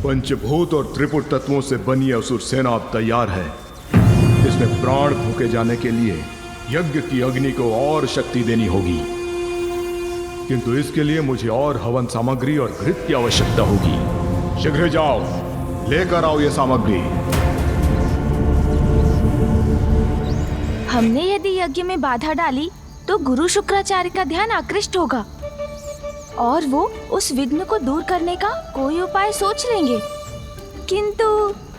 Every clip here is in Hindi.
पंचभूत और त्रिपुर तत्वों से बनी असुर सेना अब तैयार है। इसमें प्राण फूके जाने के लिए यज्ञ की अग्नि को और शक्ति देनी होगी, किंतु इसके लिए मुझे और हवन सामग्री और घृत की आवश्यकता होगी। शीघ्र जाओ, लेकर आओ ये सामग्री। हमने यदि यज्ञ में बाधा डाली तो गुरु शुक्राचार्य का ध्यान आकृष्ट होगा और वो उस विघ्न को दूर करने का कोई उपाय सोच लेंगे, किंतु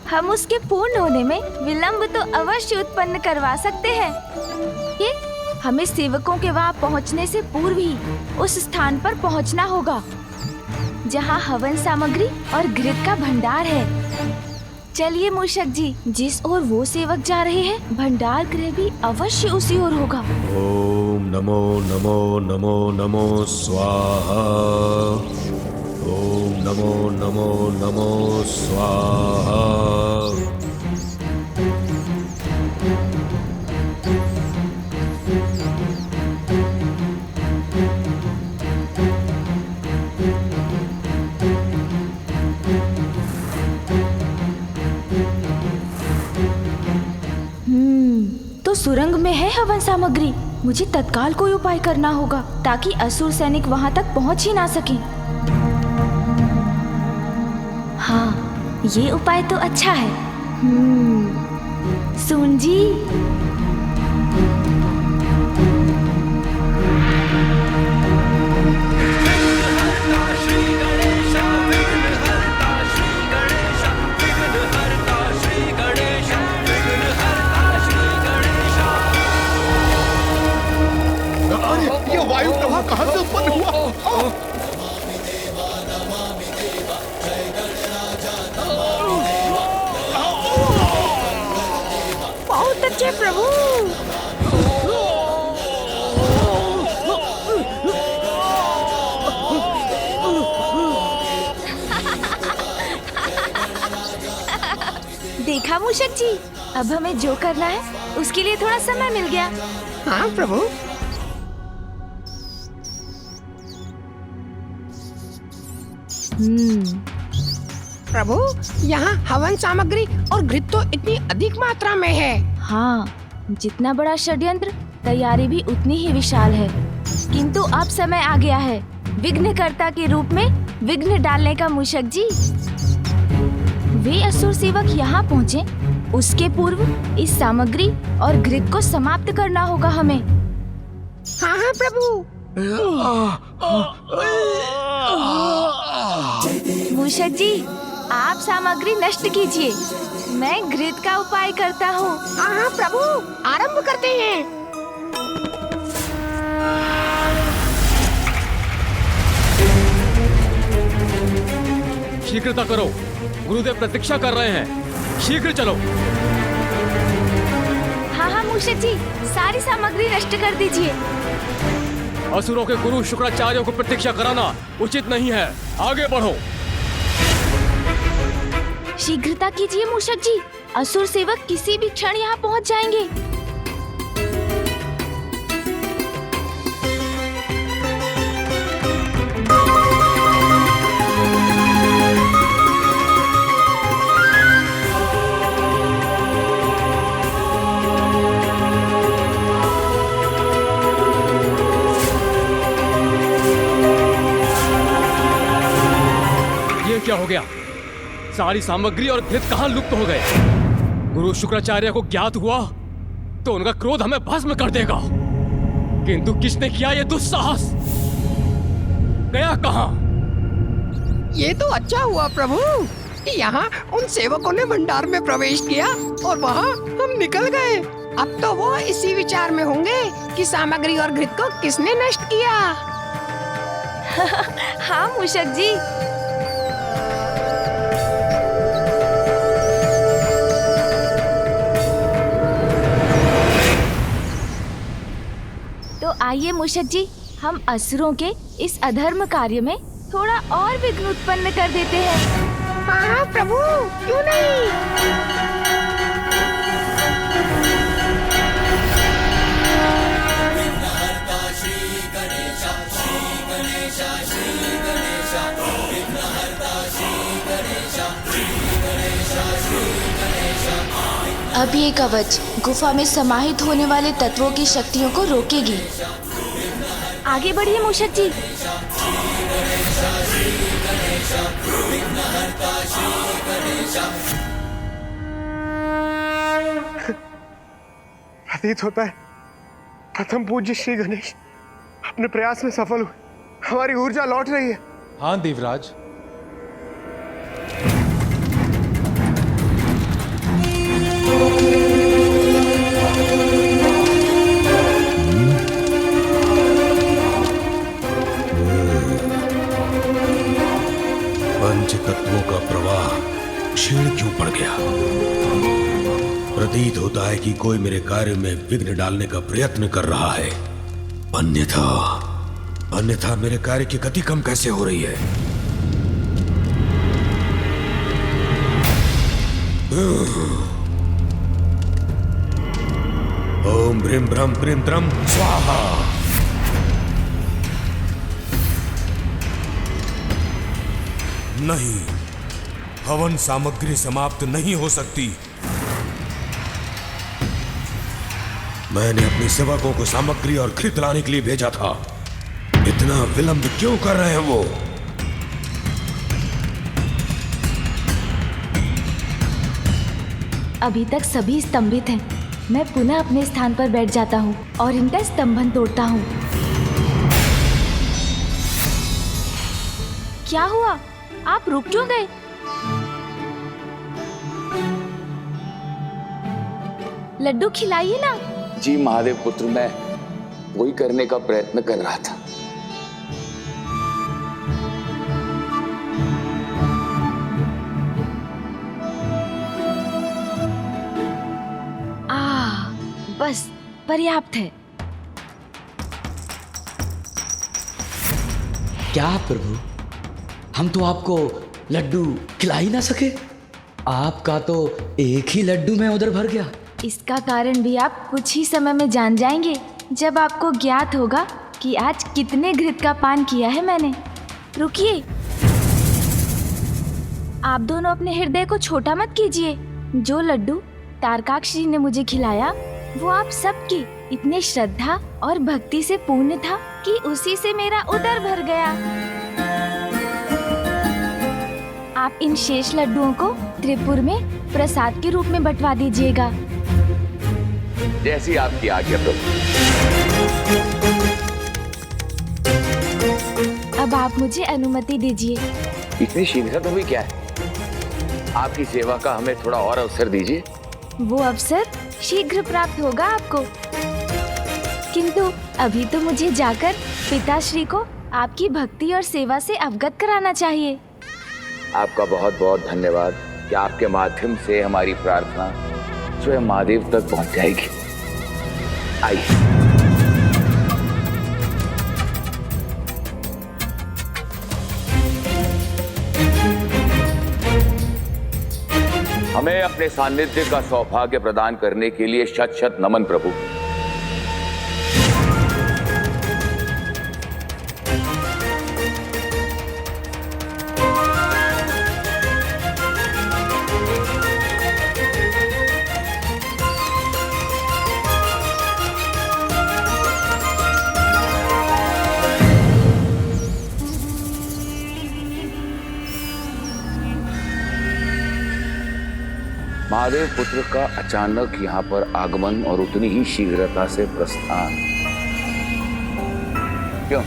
हम उसके पूर्ण होने में विलंब तो अवश्य उत्पन्न करवा सकते हैं। ये हमें सेवकों के वहां पहुंचने से पूर्व ही उस स्थान पर पहुंचना होगा जहां हवन सामग्री और घृत का भंडार है। चलिए मूषक जी, जिस ओर वो सेवक जा रहे हैं भंडार गृह भी अवश्य उसी ओर होगा। ओम नमो नमो नमो नमो स्वाहा। ओम नमो नमो नमो स्वाहा। तो सुरंग में है हवन सामग्री। मुझे तत्काल कोई उपाय करना होगा ताकि असुर सैनिक वहां तक पहुंच ही ना सके। हाँ, ये उपाय तो अच्छा है। सुन जी, वायु प्रवाह कहां से उत्पन्न हुआ? बहुत अच्छे प्रभु। देखा मूषक जी, अब हमें जो करना है उसके लिए थोड़ा समय मिल गया। हाँ प्रभु। प्रभु, यहाँ हवन सामग्री और घृत तो इतनी अधिक मात्रा में है। हाँ, जितना बड़ा षड्यंत्र तैयारी भी उतनी ही विशाल है, किंतु अब समय आ गया है विघ्नकर्ता के रूप में विघ्न डालने का। मूषक जी, वे असुर सेवक यहाँ पहुँचे उसके पूर्व इस सामग्री और घृत को समाप्त करना होगा हमें। हाँ हाँ प्रभु। मूषक जी, आप सामग्री नष्ट कीजिए, मैं घृत का उपाय करता हूँ। हाँ प्रभु, आरंभ करते हैं। शीघ्रता करो, गुरुदेव प्रतीक्षा कर रहे हैं, शीघ्र चलो। हाँ हाँ मूषक जी, सारी सामग्री नष्ट कर दीजिए। असुरों के गुरु शुक्राचार्य को प्रतीक्षा कराना उचित नहीं है, आगे बढ़ो। शीघ्रता कीजिए मूषक जी, असुर सेवक किसी भी क्षण यहाँ पहुँच जाएंगे। ये क्या हो गया? सारी सामग्री और घृत कहाँ लुप्त हो गए? गुरु शुक्राचार्य को ज्ञात हुआ तो उनका क्रोध हमें भस्म कर देगा, किंतु किसने किया ये दुस्साहस? गया कहाँ? ये तो अच्छा हुआ प्रभु कि यहाँ उन सेवकों ने भंडार में प्रवेश किया और वहाँ हम निकल गए। अब तो वो इसी विचार में होंगे कि सामग्री और घृत को किसने नष्ट किया। हाँ मूषक जी। तो आइए मूषक जी, हम असुरों के इस अधर्म कार्य में थोड़ा और विघ्न उत्पन्न कर देते हैं। हाँ प्रभु, क्यों नहीं। श्री गणेश, श्री गणेश, विघ्नहर्ता श्री गणेश। अब ये कवच गुफा में समाहित होने वाले तत्वों की शक्तियों को रोकेगी। आगे बढ़िए मूषक जी। प्रतीत होता है प्रथम पूज्य श्री गणेश अपने प्रयास में सफल हुए। हमारी ऊर्जा लौट रही है। हाँ देवराज, पंच तत्वों का प्रवाह क्षीण क्यों पड़ गया? प्रतीत होता है कि कोई मेरे कार्य में विघ्न डालने का प्रयत्न कर रहा है। अन्यथा मेरे कार्य की गति कम कैसे हो रही है? ओम ब्रीम ब्रह्म प्रीम द्रम स्वाहा। नहीं, हवन सामग्री समाप्त नहीं हो सकती। मैंने अपने सेवकों को सामग्री और घृत लाने के लिए भेजा था। इतना विलंब क्यों कर रहे हैं वो? अभी तक सभी स्तंभित हैं। मैं पुनः अपने स्थान पर बैठ जाता हूँ और इनका स्तंभन तोड़ता हूँ। क्या हुआ? आप रुक क्यों गए? लड्डू खिलाइए ना। जी महादेव पुत्र, मैं वही करने का प्रयत्न कर रहा था। बस पर्याप्त है। क्या प्रभु, हम तो आपको लड्डू खिला ही ना सके। आपका तो एक ही लड्डू में उधर भर गया। इसका कारण भी आप कुछ ही समय में जान जाएंगे, जब आपको ज्ञात होगा कि आज कितने घृत का पान किया है मैंने। रुकिए, आप दोनों अपने हृदय को छोटा मत कीजिए। जो लड्डू तारकाक्ष जी ने मुझे खिलाया वो आप सबकी इतने श्रद्धा और भक्ति से पूर्ण था कि उसी से मेरा उदर भर गया। आप इन शेष लड्डुओं को त्रिपुर में प्रसाद के रूप में बंटवा दीजिएगा। जैसी आपकी आज्ञा प्रभु। अब आप मुझे अनुमति दीजिए। इतनी शीघ्रता हुई क्या है? आपकी सेवा का हमें थोड़ा और अवसर दीजिए। वो अवसर शीघ्र प्राप्त होगा आपको, किंतु अभी तो मुझे जाकर पिताश्री को आपकी भक्ति और सेवा से अवगत कराना चाहिए। आपका बहुत बहुत धन्यवाद कि आपके माध्यम से हमारी प्रार्थना स्वयं महादेव तक पहुंच जाएगी। आइए। हमें अपने सानिध्य का सौभाग्य प्रदान करने के लिए शत शत नमन प्रभु। महादेव पुत्र का अचानक यहाँ पर आगमन और उतनी ही शीघ्रता से प्रस्थान क्यों?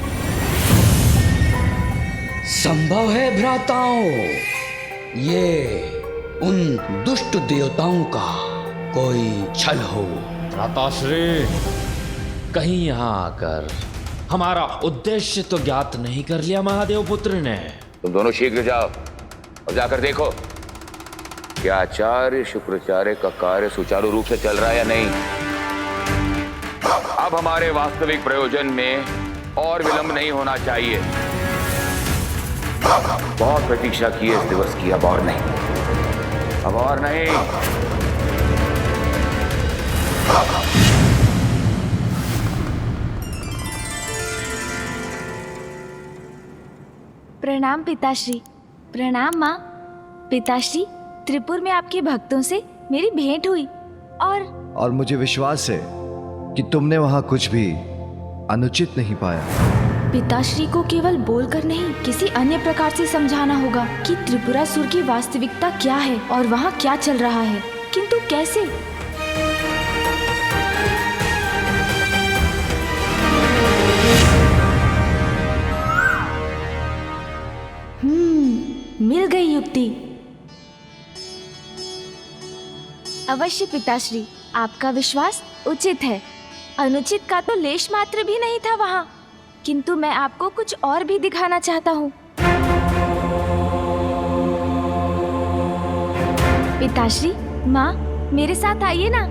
संभव है भ्राताओं, ये उन दुष्ट देवताओं का कोई छल हो। भ्राताश्री, कहीं यहाँ आकर हमारा उद्देश्य तो ज्ञात नहीं कर लिया महादेव पुत्र ने? तुम दोनों शीघ्र जाओ और जाकर देखो क्या आचार्य शुक्राचार्य का कार्य सुचारू रूप से चल रहा है या नहीं। अब हमारे वास्तविक प्रयोजन में और विलंब नहीं होना चाहिए। बहुत प्रतीक्षा की है इस दिवस की, अब और नहीं, अब और नहीं। प्रणाम पिताश्री। प्रणाम माँ। पिताश्री, त्रिपुर में आपके भक्तों से मेरी भेंट हुई और मुझे विश्वास है कि तुमने वहां कुछ भी अनुचित नहीं पाया। पिताश्री को केवल बोलकर नहीं, किसी अन्य प्रकार से समझाना होगा कि त्रिपुरासुर की वास्तविकता क्या है और वहाँ क्या चल रहा है। किंतु कैसे? मिल गई युक्ति। अवश्य पिताश्री, आपका विश्वास उचित है। अनुचित का तो लेश मात्र भी नहीं था वहाँ। किंतु मैं आपको कुछ और भी दिखाना चाहता हूँ। पिताश्री, माँ, मेरे साथ आइए ना।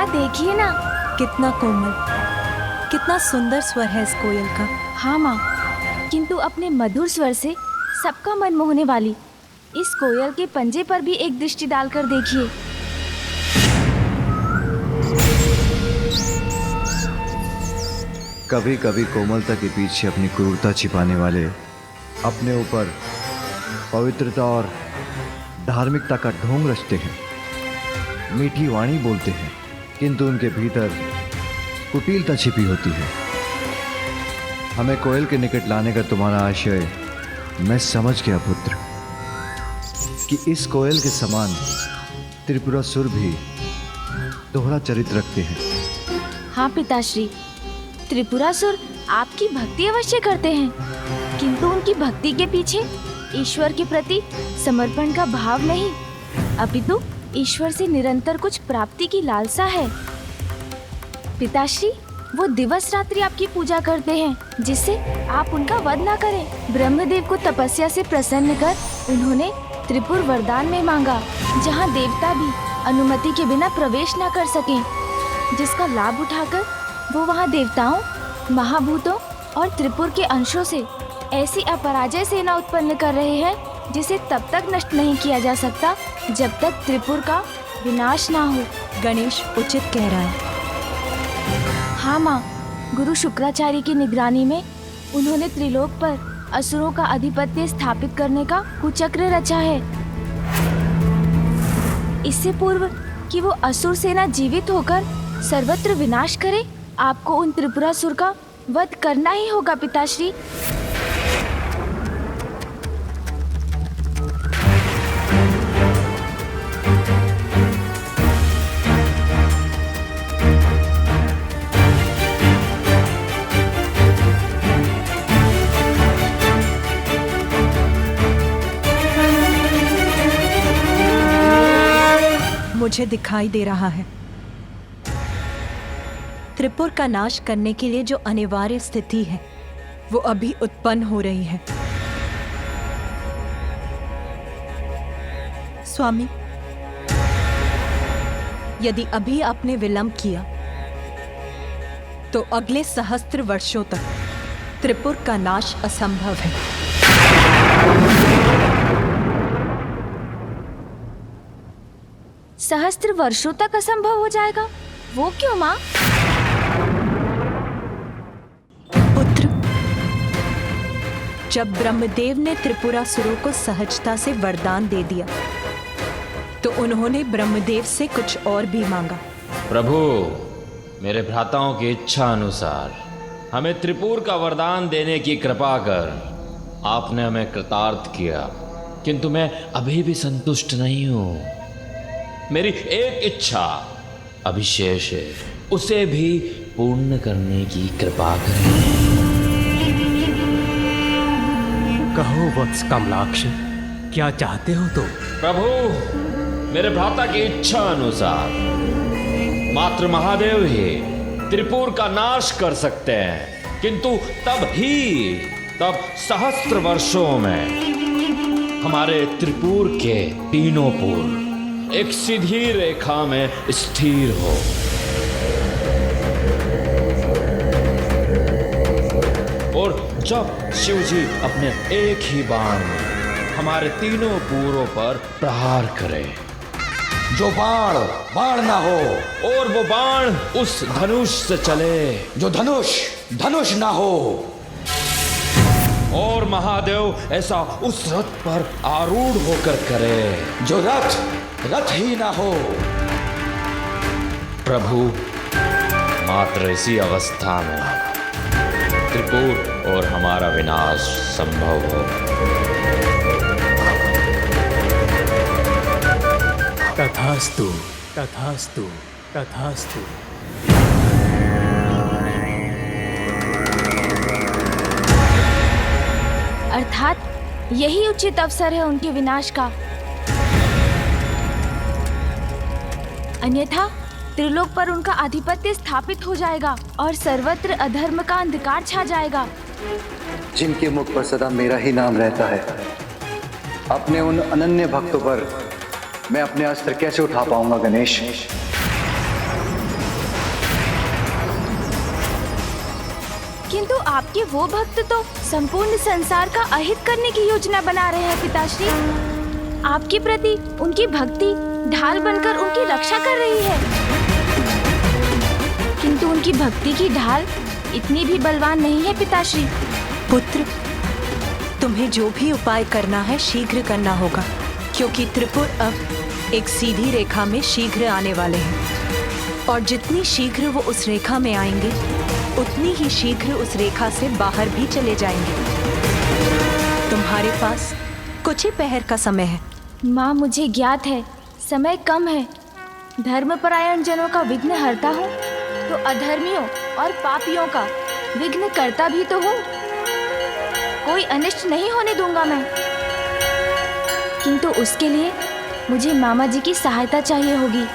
देखिए ना, कितना कोमल, कितना सुंदर स्वर है इस कोयल का। हाँ माँ, किंतु अपने मधुर स्वर से सबका मन मोहने वाली इस कोयल के पंजे पर भी एक दृष्टि डालकर देखिए। कभी कभी कोमलता के पीछे अपनी क्रूरता छिपाने वाले अपने ऊपर पवित्रता और धार्मिकता का ढोंग रचते हैं, मीठी वाणी बोलते हैं, किंतु उनके भीतर कुटिलता छिपी होती है। हमें कोयल के निकट लाने का तुम्हारा आशय मैं समझ गया पुत्र, कि इस कोयल के समान त्रिपुरासुर भी दोहरा चरित्र रखते हैं। हाँ पिताश्री, त्रिपुरासुर आपकी भक्ति अवश्य करते हैं, किंतु उनकी भक्ति के पीछे ईश्वर के प्रति समर्पण का भाव नहीं, अपितु ईश्वर से निरंतर कुछ प्राप्ति की लालसा है। पिताश्री, वो दिवस रात्रि आपकी पूजा करते हैं जिससे आप उनका वध ना करें। ब्रह्मदेव को तपस्या से प्रसन्न कर उन्होंने त्रिपुर वरदान में मांगा, जहाँ देवता भी अनुमति के बिना प्रवेश न कर सकें, जिसका लाभ उठाकर वो वहाँ देवताओं, महाभूतों और त्रिपुर के अंशों से ऐसी अपराजय सेना उत्पन्न कर रहे हैं जिसे तब तक नष्ट नहीं किया जा सकता जब तक त्रिपुर का विनाश ना हो। गणेश उचित कह रहा है। हाँ माँ, गुरु शुक्राचार्य की निगरानी में उन्होंने त्रिलोक पर असुरों का आधिपत्य स्थापित करने का कुचक्र रचा है। इससे पूर्व कि वो असुर सेना जीवित होकर सर्वत्र विनाश करे, आपको उन त्रिपुरासुर का वध करना ही होगा पिताश्री। मुझे दिखाई दे रहा है त्रिपुर का नाश करने के लिए जो अनिवार्य स्थिति है वो अभी उत्पन्न हो रही है। स्वामी, यदि अभी आपने विलंब किया तो अगले सहस्त्र वर्षों तक त्रिपुर का नाश असंभव है। सहस्त्र वर्षों तक असंभव हो जाएगा? वो क्यों माँ? पुत्र, जब ब्रह्मदेव ने त्रिपुरासुरों को सहजता से वरदान दे दिया तो उन्होंने ब्रह्मदेव से कुछ और भी मांगा। प्रभु, मेरे भ्राताओं की इच्छा अनुसार हमें त्रिपुर का वरदान देने की कृपा कर आपने हमें कृतार्थ किया, किंतु मैं अभी भी संतुष्ट नहीं हूं। मेरी एक इच्छा अभी शेष है, उसे भी पूर्ण करने की कृपा करें। कहो वत्स कमलाक्ष, क्या चाहते हो तुम? प्रभु, मेरे भ्राता की इच्छा अनुसार मात्र महादेव ही त्रिपुर का नाश कर सकते हैं, किंतु तब सहस्त्र वर्षों में हमारे त्रिपुर के तीनों पुर एक सीधी रेखा में स्थिर हो। जब शिवजी अपने एक ही बाण में हमारे तीनों पूरों पर प्रहार करे। जो बाण बाण ना हो, और वो बाण उस धनुष से चले जो धनुष धनुष ना हो, और महादेव ऐसा उस रथ पर आरूढ़ होकर करे जो रथ रथ ही ना हो। प्रभु, मात्र इसी अवस्था में त्रिपुर और हमारा विनाश संभव हो। तथास्तु, तथास्तु, तथास्तु। अर्थात यही उचित अवसर है उनके विनाश का, अन्यथा त्रिलोक पर उनका आधिपत्य स्थापित हो जाएगा और सर्वत्र अधर्म का अंधकार छा जाएगा। जिनके मुख पर सदा मेरा ही नाम रहता है, अपने उन अनन्य भक्तों पर मैं अपने अस्त्र कैसे उठा पाऊंगा गणेश? किंतु आपके वो भक्त तो संपूर्ण संसार का अहित करने की योजना बना रहे हैं पिताश्री। आपके प्रति उनकी भक्ति ढाल बनकर उनकी रक्षा कर रही है, किंतु उनकी भक्ति की ढाल इतनी भी बलवान नहीं है पिताश्री। पुत्र, तुम्हें जो भी उपाय करना है शीघ्र करना होगा, क्योंकि त्रिपुर अब एक सीधी रेखा में शीघ्र आने वाले हैं, और जितनी शीघ्र वो उस रेखा में आएंगे उतनी ही शीघ्र उस रेखा से बाहर भी चले जाएंगे। तुम्हारे पास कुछ ही पहर का समय है। माँ, मुझे ज्ञात है समय कम है। धर्मपरायण जनों का विघ्न हरता हूँ तो अधर्मियों और पापियों का विघ्न करता भी तो हूँ। कोई अनिष्ट नहीं होने दूंगा मैं, किंतु उसके लिए मुझे मामा जी की सहायता चाहिए होगी।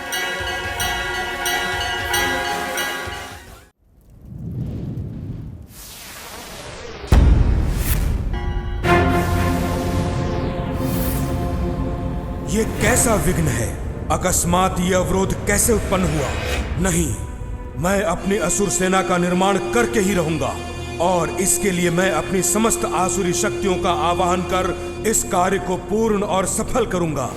ये कैसा विघ्न है? अकस्मात ये अवरोध कैसे उत्पन्न हुआ? नहीं, मैं अपनी असुर सेना का निर्माण करके ही रहूंगा, और इसके लिए मैं अपनी समस्त आसुरी शक्तियों का आवाहन कर इस कार्य को पूर्ण और सफल करूंगा।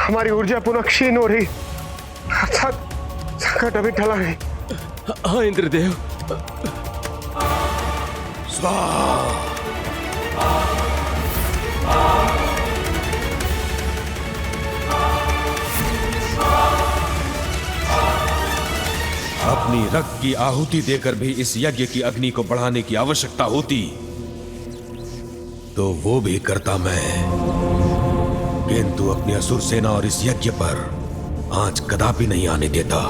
हमारी ऊर्जा पुनः क्षीण हो रही, अर्थात संकट अभी टला नहीं। हाँ इंद्रदेव। अपनी रक्त की आहुति देकर भी इस यज्ञ की अग्नि को बढ़ाने की आवश्यकता होती तो वो भी करता मैं, किंतु अपनी असुर सेना और इस यज्ञ पर आंच कदापि नहीं आने देता।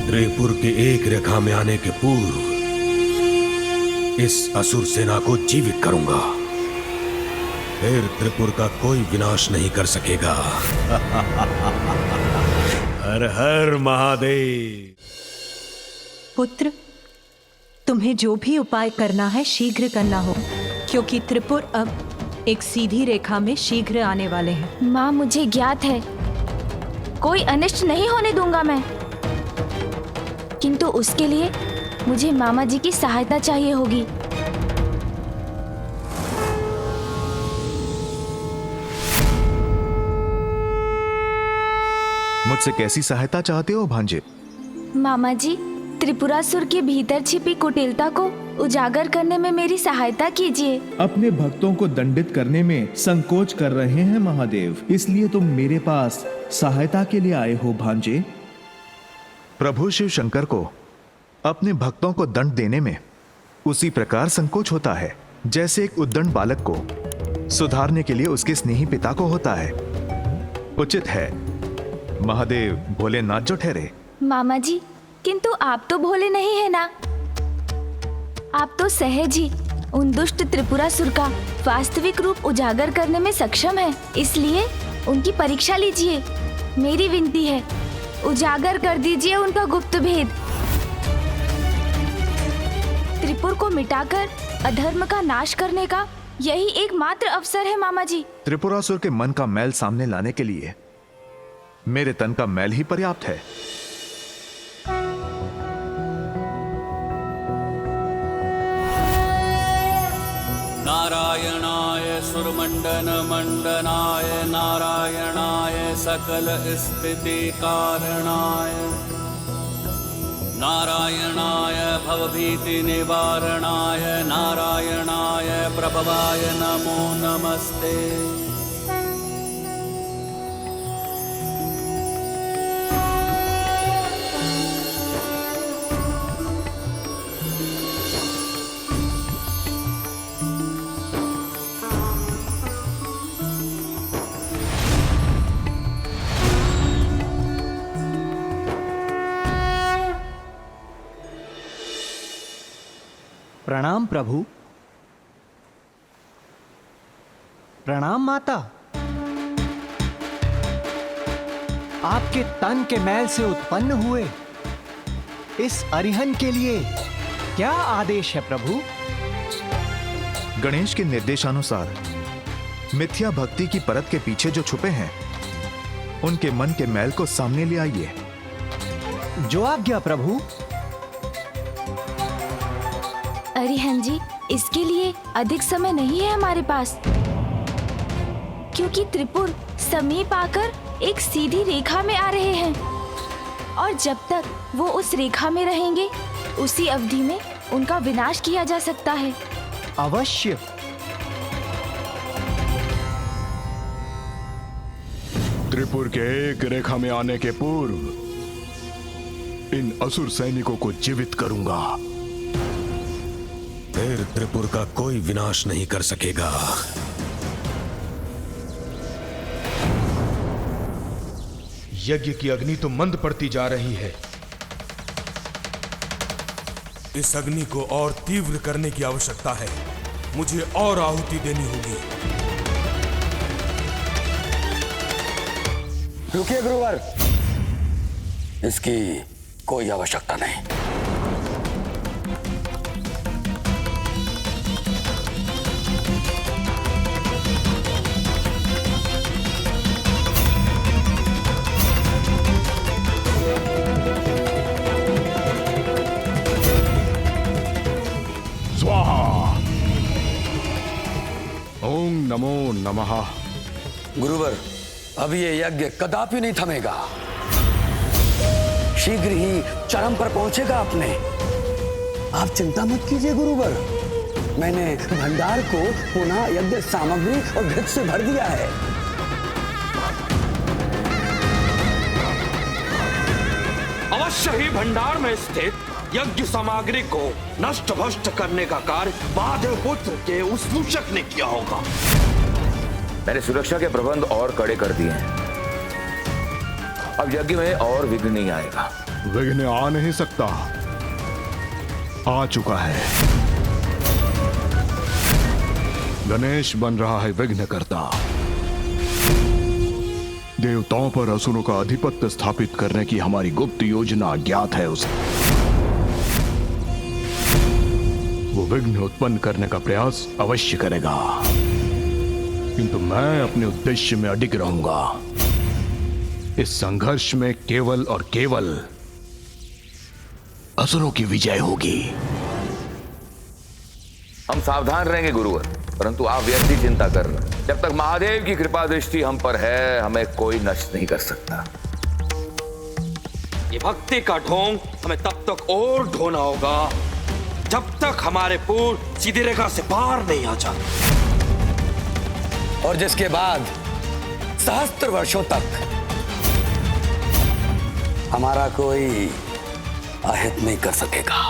त्रिपुर के एक रेखा में आने के पूर्व इस असुर सेना को जीवित करूंगा, फिर त्रिपुर का कोई विनाश नहीं कर सकेगा। हर हर महादेव। पुत्र, तुम्हें जो भी उपाय करना है शीघ्र करना हो, क्योंकि त्रिपुर अब एक सीधी रेखा में शीघ्र आने वाले हैं। माँ, मुझे ज्ञात है कोई अनिष्ट नहीं होने दूंगा मैं, किंतु उसके लिए मुझे मामा जी की सहायता चाहिए होगी। मुझसे कैसी सहायता चाहते हो भांजे? मामा जी, त्रिपुरासुर के भीतर छिपी कुटिलता को उजागर करने में मेरी सहायता कीजिए। अपने भक्तों को दंडित करने में संकोच कर रहे हैं महादेव, इसलिए तुम मेरे पास सहायता के लिए आए हो भांजे। प्रभु शिव शंकर को अपने भक्तों को दंड देने में उसी प्रकार संकोच होता है जैसे एक उद्दंड बालक को सुधारने के लिए उसके स्नेही पिता को होता है। उचित है। महादेव भोलेनाथ जो ठहरे। मामा जी, किंतु आप तो भोले नहीं है ना। आप तो सहज ही उन दुष्ट त्रिपुरासुर का वास्तविक रूप उजागर करने में सक्षम है। इसलिए उनकी परीक्षा लीजिए। मेरी विनती है, उजागर कर दीजिए उनका गुप्त भेद। त्रिपुर को मिटाकर अधर्म का नाश करने का यही एकमात्र अवसर है मामा जी। त्रिपुरासुर के मन का मैल सामने लाने के लिए मेरे तन का मैल ही पर्याप्त है। नारायणाय सुरमंडन मंडनाय नारायणाय सकल स्थिति कारणाय नारायणाय भवभीति निवारणाय नारायणाय प्रभवाय नमो नमस्ते। प्रणाम प्रभु। प्रणाम माता। आपके तन के मैल से उत्पन्न हुए इस अरिहन के लिए क्या आदेश है प्रभु? गणेश के निर्देशानुसार मिथ्या भक्ति की परत के पीछे जो छुपे हैं, उनके मन के मैल को सामने ले आइए। जो आज्ञा प्रभु। अरिहन जी, इसके लिए अधिक समय नहीं है हमारे पास, क्योंकि त्रिपुर समीप आकर एक सीधी रेखा में आ रहे हैं और जब तक वो उस रेखा में रहेंगे, उसी अवधि में उनका विनाश किया जा सकता है। अवश्य। त्रिपुर के एक रेखा में आने के पूर्व इन असुर सैनिकों को जीवित करूंगा। फिर त्रिपुर का कोई विनाश नहीं कर सकेगा। यज्ञ की अग्नि तो मंद पड़ती जा रही है। इस अग्नि को और तीव्र करने की आवश्यकता है। मुझे और आहुति देनी होगी। रुकिए गुरुवर, इसकी कोई आवश्यकता नहीं। ओम नमो नमः। गुरुवर, अब ये यज्ञ कदापि नहीं थमेगा। शीघ्र ही चरम पर पहुंचेगा अपने। आप चिंता मत कीजिए गुरुवर, मैंने भंडार को पुनः यज्ञ सामग्री और घृत से भर दिया है। अवश्य ही भंडार में स्थित यज्ञ सामग्री को नष्ट भ्रष्ट करने का कार्य महादेव पुत्र के उस मूषक ने किया होगा। मैंने सुरक्षा के प्रबंध और कड़े कर दिए हैं। अब यज्ञ में और विघ्न नहीं आएगा। विघ्न आ नहीं सकता, आ चुका है। गणेश बन रहा है विघ्न करता। देवताओं पर असुरों का आधिपत्य स्थापित करने की हमारी गुप्त योजना ज्ञात है उसे। वो विघ्न उत्पन्न करने का प्रयास अवश्य करेगा, किंतु मैं अपने उद्देश्य में अडिग रहूंगा। इस संघर्ष में केवल और केवल असुरों की विजय होगी। हम सावधान रहेंगे गुरुवर, परंतु आप व्यर्थ ही चिंता कर रहे हैं। जब तक महादेव की कृपा दृष्टि हम पर है, हमें कोई नष्ट नहीं कर सकता। ये भक्ति का ढोंग हमें तब तक और ढोना होगा जब तक हमारे पूर्व सीधी रेखा से पार नहीं आ जाते, और जिसके बाद सहस्त्र वर्षों तक हमारा कोई अहित नहीं कर सकेगा।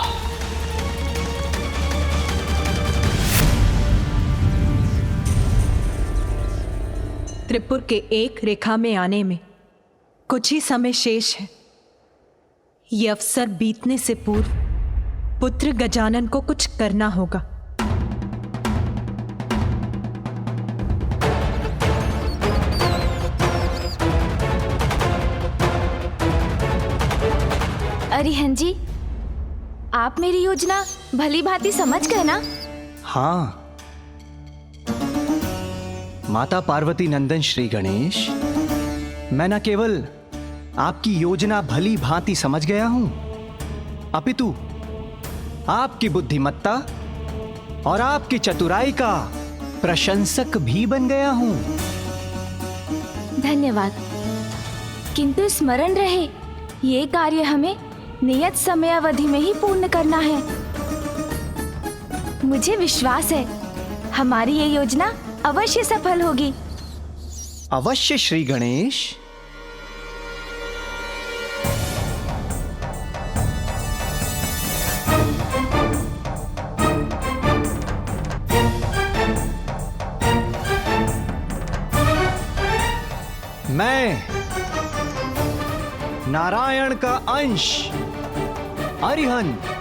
त्रिपुर के एक रेखा में आने में कुछ ही समय शेष है। ये अवसर बीतने से पूर्व पुत्र गजानन को कुछ करना होगा। अरिहंत जी, आप मेरी योजना भली भांति समझ गए ना? हाँ माता पार्वती नंदन श्री गणेश, मैं न केवल आपकी योजना भली भांति समझ गया हूं, अपितु आपकी बुद्धिमत्ता और आपकी चतुराई का प्रशंसक भी बन गया हूं। धन्यवाद। किंतु स्मरण रहे, ये कार्य हमें नियत समय अवधि में ही पूर्ण करना है। मुझे विश्वास है हमारी ये योजना अवश्य सफल होगी। अवश्य श्री गणेश। मैं नारायण का अंश अरिहंत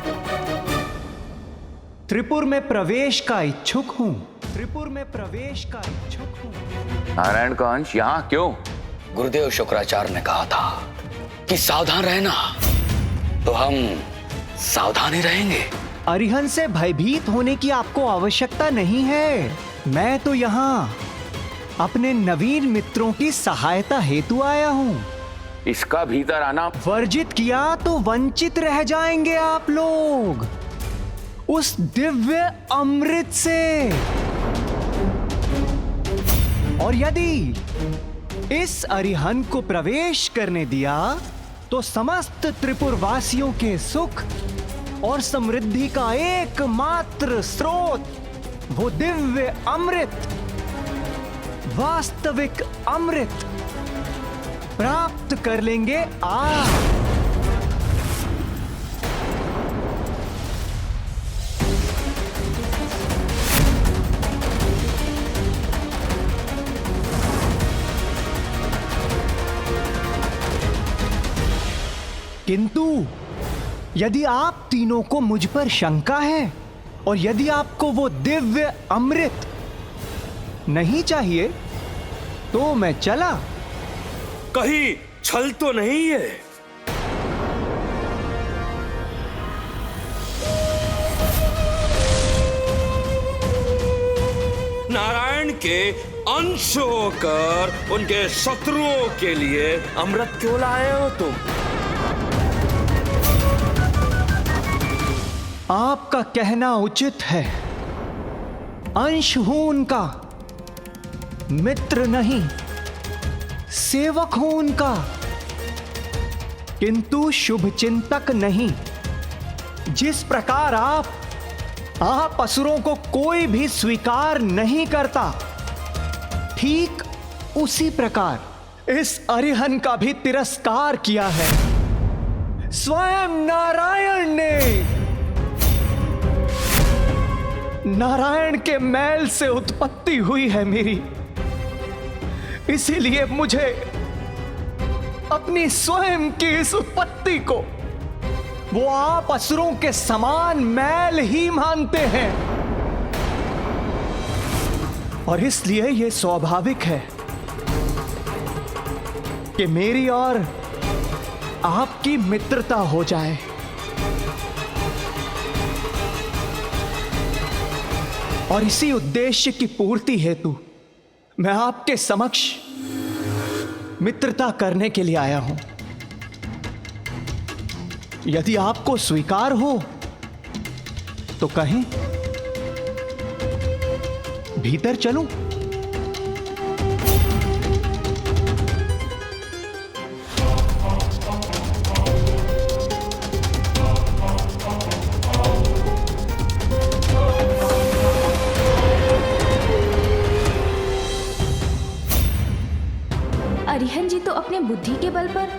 त्रिपुर में प्रवेश का इच्छुक हूं। त्रिपुर में प्रवेश का इच्छुक हूं। नारायण का अंश यहाँ क्यों? गुरुदेव शुक्राचार्य ने कहा था कि सावधान रहना, तो हम सावधान ही रहेंगे। अरिहंत से भयभीत होने की आपको आवश्यकता नहीं है। मैं तो यहाँ अपने नवीन मित्रों की सहायता हेतु आया हूँ। इसका भीतर आना वर्जित किया तो वंचित रह जाएंगे आप लोग उस दिव्य अमृत से। और यदि इस अरिहंत को प्रवेश करने दिया तो समस्त त्रिपुर वासियों के सुख और समृद्धि का एकमात्र स्रोत वो दिव्य अमृत, वास्तविक अमृत प्राप्त कर लेंगे आप। किंतु यदि आप तीनों को मुझ पर शंका है और यदि आपको वो दिव्य अमृत नहीं चाहिए तो मैं चला। कहीं छल तो नहीं है? नारायण के अंश होकर उनके शत्रुओं के लिए अमृत क्यों लाए हो तुम? आपका कहना उचित है। अंश हूं उनका, मित्र नहीं, सेवक हूं उनका, किंतु शुभ चिंतक नहीं। जिस प्रकार आप असुरों को कोई भी स्वीकार नहीं करता, ठीक उसी प्रकार इस अरिहंत का भी तिरस्कार किया है स्वयं नारायण ने। नारायण के मैल से उत्पत्ति हुई है मेरी, इसीलिए मुझे अपनी स्वयं की इस उत्पत्ति को वो आप असुरों के समान मैल ही मानते हैं। और इसलिए यह स्वाभाविक है कि मेरी और आपकी मित्रता हो जाए। और इसी उद्देश्य की पूर्ति हेतु मैं आपके समक्ष मित्रता करने के लिए आया हूं। यदि आपको स्वीकार हो तो कहें, भीतर चलूं? अरिहंत जी तो अपने बुद्धि के बल पर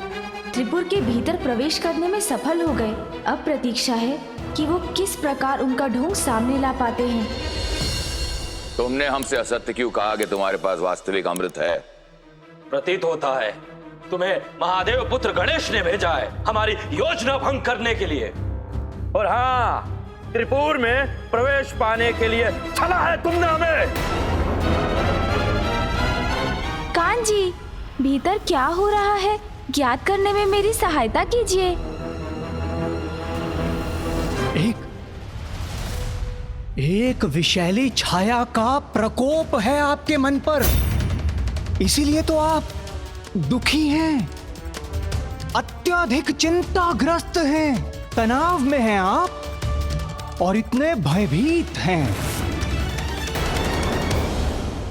त्रिपुर के भीतर प्रवेश करने में सफल हो गए। अब प्रतीक्षा है कि वो किस प्रकार उनका ढोंग सामने ला पाते हैं। तुमने हमसे असत्य क्यों कहा कि तुम्हारे पास वास्तविक अमृत है? प्रतीत होता है तुम्हें महादेव पुत्र गणेश ने भेजा है हमारी योजना भंग करने के लिए। और हाँ, त्रिपुर में प्रवेश पाने के लिए छला है तुमने हमें। कान जी, भीतर क्या हो रहा है ज्ञात करने में मेरी सहायता कीजिए। एक विषैली छाया का प्रकोप है आपके मन पर, इसीलिए तो आप दुखी हैं, अत्यधिक चिंताग्रस्त हैं, तनाव में हैं आप और इतने भयभीत हैं।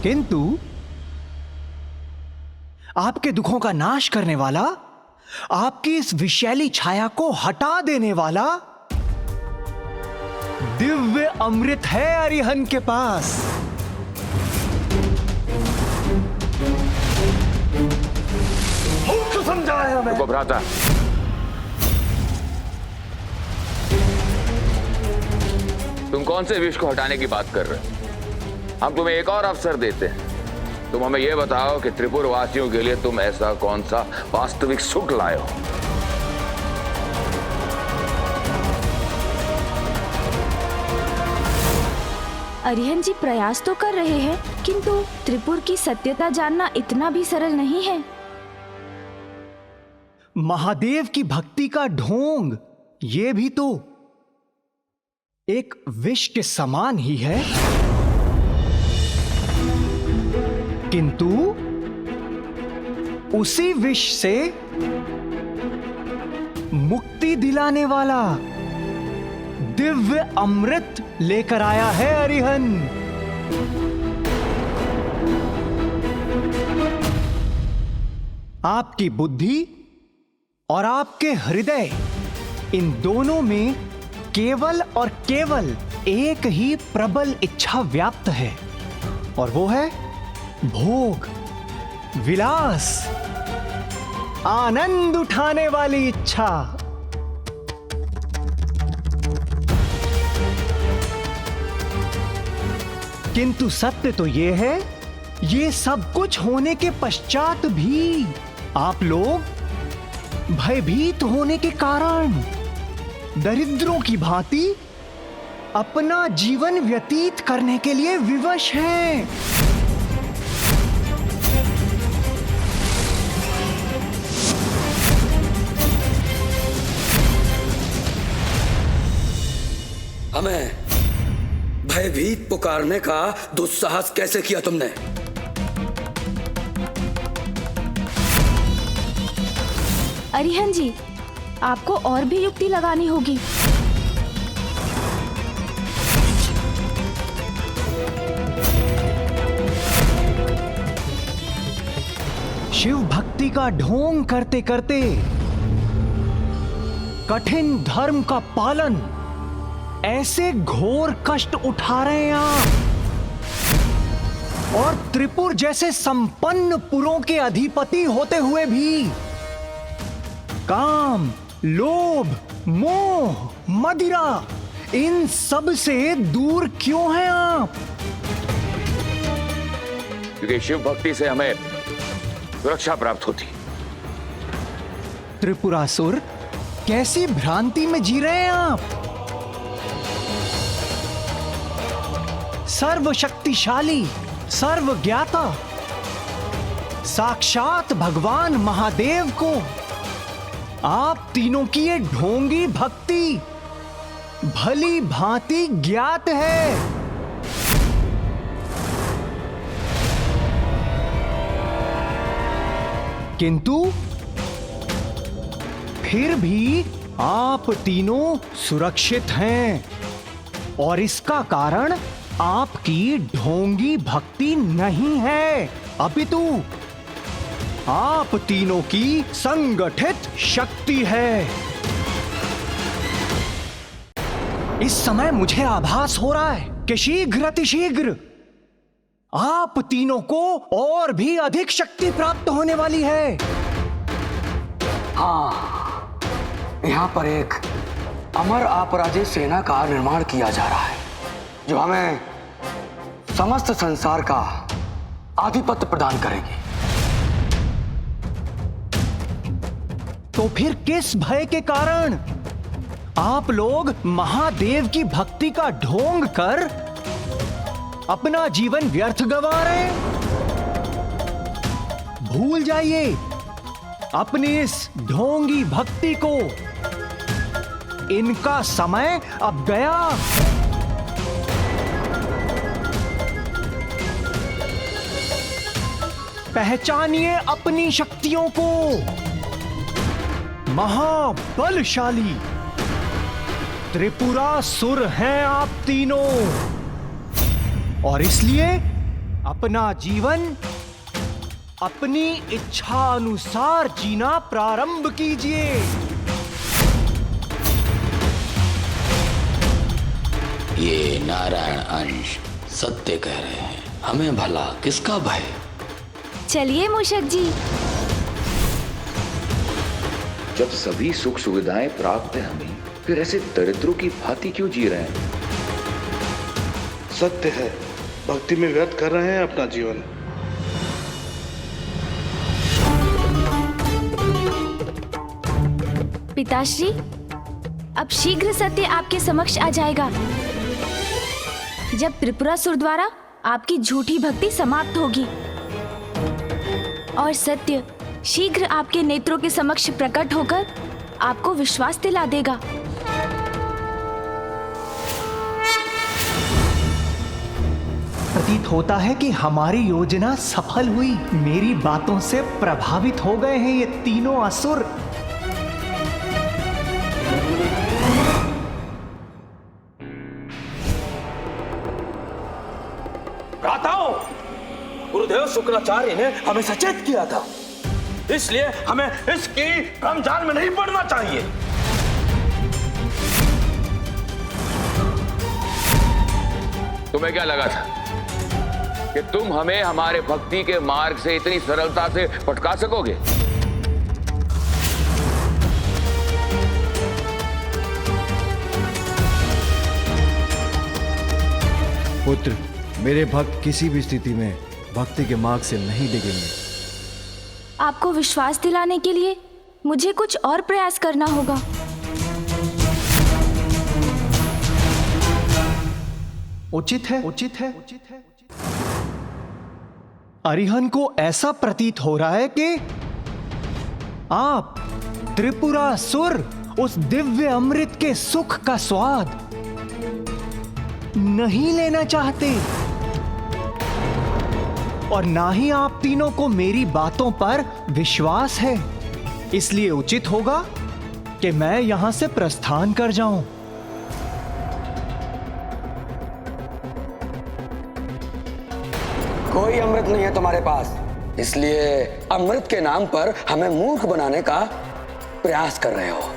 किंतु आपके दुखों का नाश करने वाला, आपकी इस विषैली छाया को हटा देने वाला दिव्य अमृत है अरिहंत के पास। समझाया हमें। भ्राता, तुम कौन से विष को हटाने की बात कर रहे हो? हम तुम्हें एक और अवसर देते हैं। तुम हमें यह बताओ कि त्रिपुर वासियों के लिए तुम ऐसा कौन सा वास्तविक सुख लाए हो? अरिहंत जी प्रयास तो कर रहे हैं, किंतु त्रिपुर की सत्यता जानना इतना भी सरल नहीं है। महादेव की भक्ति का ढोंग ये भी तो एक विष के समान ही है, किंतु उसी विष से मुक्ति दिलाने वाला दिव्य अमृत लेकर आया है अरिहंत। आपकी बुद्धि और आपके हृदय, इन दोनों में केवल और केवल एक ही प्रबल इच्छा व्याप्त है, और वो है भोग, विलास, आनंद उठाने वाली इच्छा। किंतु सत्य तो ये है, ये सब कुछ होने के पश्चात भी आप लोग भयभीत होने के कारण दरिद्रों की भांति अपना जीवन व्यतीत करने के लिए विवश हैं। हमें भयभीत पुकारने का दुस्साहस कैसे किया तुमने? अरिहंत जी, आपको और भी युक्ति लगानी होगी। शिव भक्ति का ढोंग करते करते कठिन धर्म का पालन ऐसे घोर कष्ट उठा रहे हैं आप, और त्रिपुर जैसे संपन्न पुरों के अधिपति होते हुए भी काम, लोभ, मोह, मदिरा, इन सब से दूर क्यों हैं आप? क्योंकि शिव भक्ति से हमें सुरक्षा प्राप्त होती। त्रिपुरासुर, कैसी भ्रांति में जी रहे हैं आप? सर्वशक्तिशाली, सर्वज्ञाता, साक्षात भगवान महादेव को आप तीनों की ये ढोंगी भक्ति भली भांति ज्ञात है। किंतु फिर भी आप तीनों सुरक्षित हैं, और इसका कारण आपकी ढोंगी भक्ति नहीं है, अपितु आप तीनों की संगठित शक्ति है। इस समय मुझे आभास हो रहा है कि शीघ्र अतिशीघ्र आप तीनों को और भी अधिक शक्ति प्राप्त होने वाली है। हाँ, यहाँ पर एक अमर अपराजित सेना का निर्माण किया जा रहा है, जो हमें समस्त संसार का आधिपत्य प्रदान करेगी। तो फिर किस भय के कारण आप लोग महादेव की भक्ति का ढोंग कर अपना जीवन व्यर्थ गंवा रहे हैं? भूल जाइए अपनी इस ढोंगी भक्ति को। इनका समय अब गया। पहचानिए अपनी शक्तियों को। महाबलशाली त्रिपुरासुर हैं आप तीनों, और इसलिए अपना जीवन अपनी इच्छा अनुसार जीना प्रारंभ कीजिए। ये नारायण अंश सत्य कह रहे हैं, हमें भला किसका भय। चलिए मूषक जी। जब सभी सुख सुविधाएं प्राप्त है हमें, फिर ऐसे दरिद्रों की भांति क्यों जी रहे हैं? सत्य है, भक्ति में व्यर्थ कर रहे हैं अपना जीवन। पिताश्री, अब शीघ्र सत्य आपके समक्ष आ जाएगा। जब त्रिपुरासुर द्वारा आपकी झूठी भक्ति समाप्त होगी और सत्य शीघ्र आपके नेत्रों के समक्ष प्रकट होकर आपको विश्वास दिला देगा। प्रतीत होता है कि हमारी योजना सफल हुई। मेरी बातों से प्रभावित हो गए हैं ये तीनों असुर। भ्राताओं, गुरुदेव शुक्राचार्य ने हमें सचेत किया था, इसलिए हमें इसकी रमजान में नहीं पड़ना चाहिए। तुम्हें क्या लगा था कि तुम हमें हमारे भक्ति के मार्ग से इतनी सरलता से भटका सकोगे? पुत्र, मेरे भक्त किसी भी स्थिति में भक्ति के मार्ग से नहीं डिगेंगे। आपको विश्वास दिलाने के लिए मुझे कुछ और प्रयास करना होगा। उचित है, उचित है। अरिहन को ऐसा प्रतीत हो रहा है कि आप त्रिपुरासुर उस दिव्य अमृत के सुख का स्वाद नहीं लेना चाहते, और ना ही आप तीनों को मेरी बातों पर विश्वास है। इसलिए उचित होगा कि मैं यहां से प्रस्थान कर जाऊं। कोई अमृत नहीं है तुम्हारे पास, इसलिए अमृत के नाम पर हमें मूर्ख बनाने का प्रयास कर रहे हो।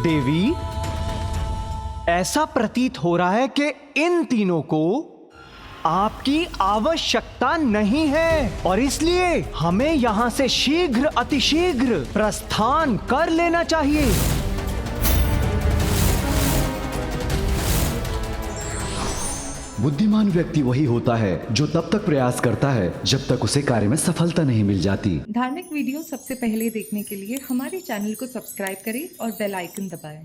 देवी, ऐसा प्रतीत हो रहा है कि इन तीनों को आपकी आवश्यकता नहीं है, और इसलिए हमें यहां से शीघ्र अतिशीघ्र प्रस्थान कर लेना चाहिए। बुद्धिमान व्यक्ति वही होता है जो तब तक प्रयास करता है जब तक उसे कार्य में सफलता नहीं मिल जाती। धार्मिक वीडियो सबसे पहले देखने के लिए हमारे चैनल को सब्सक्राइब करें और बेल आइकन दबाएं।